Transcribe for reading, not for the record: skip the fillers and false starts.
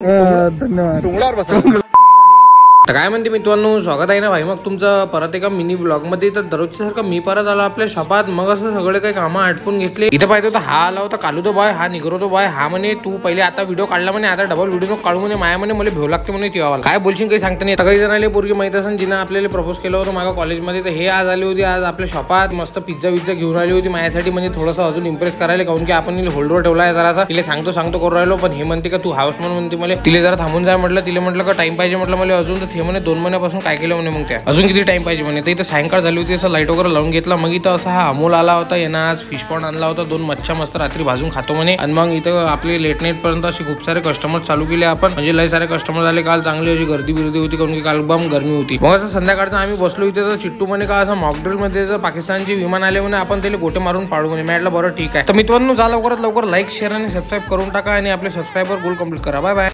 धन्यवाद. तर काय म्हणते मित्रांनो, स्वागत आहे ना भाई मग तुमचं परत एका मिनी व्लॉग मध्ये. तर दररोजच्या सारखं मी परत आलो आपल्या शॉपात. मग असं सगळे काही कामं आटपून घेतले. इथे पाहिजे होता हा आला होता कालू तो बॉय, हा निघरो तो बॉय. हा म्हणे तू पहिले आता व्हिडिओ काढला म्हणे, आता डबल व्हिडिओ काढू म्हणे. माया म्हणे मला भेव लागते म्हणे तेव्हा. काय बोलशील काही सांगता नाही. काही जणांना पोरगी माहित असेल जिनं आपल्याला प्रपोज केलं होतं माझ्या कॉलेजमध्ये. तर हे आज आली होती आज आपल्या शॉपात. मस्त पिझ्झा विझ्झा घेऊन आली होती माझ्यासाठी, म्हणजे थोडंसं अजून इम्प्रेस करायला. काऊन की आपण होल्डवर ठेवला आहे जरासा. तिला सांगतो करू राहिलो, पण हे म्हणते का तू हाऊस म्हणते मला. तिला जरा थांबून जाय म्हटलं. तिला म्हटलं का टाइम पाहिजे म्हटलं मला अजून. तर ते म्हणे 2 महिन्यापासून काय केलं म्हणे. मग त्या अजून किती टाइम पाहिजे म्हणे. तर इथं सायंकाळ झाली होती, असं लाईट वगैरे लावून घेतला. मग इथं असा हा अमोल आला होता. यानं आज फिश पॉन्ड आणला होता. 2 मच्छा मस्त रात्री भाजून खातो म्हणे. आणि मग इथं आपले लेट नाईट पर्यंत असे खूप सारे कस्टमर चालू केले आपण. म्हणजे लय सारे कस्टमर झाले काल. चांगली अशी गर्दी बिर्दी होती, कारण की काल बम गरमी होती. मग असं संध्याकाळचं आम्ही बसलो इथे. तर चिट्टू म्हणे का असं मॉकड्रिल मध्ये जर पाकिस्तानचे विमान आले म्हणे आपण त्याला गोटे मारून पाडू म्हणे. म्हटलं बरं ठीक आहे. तर मित्रांनो जा लवकरात लवकर लाईक शेअर आणि सबस्क्राईब करून टाका आणि आपले सबस्क्रायबर गोल कम्प्लीट करा. Bye bye.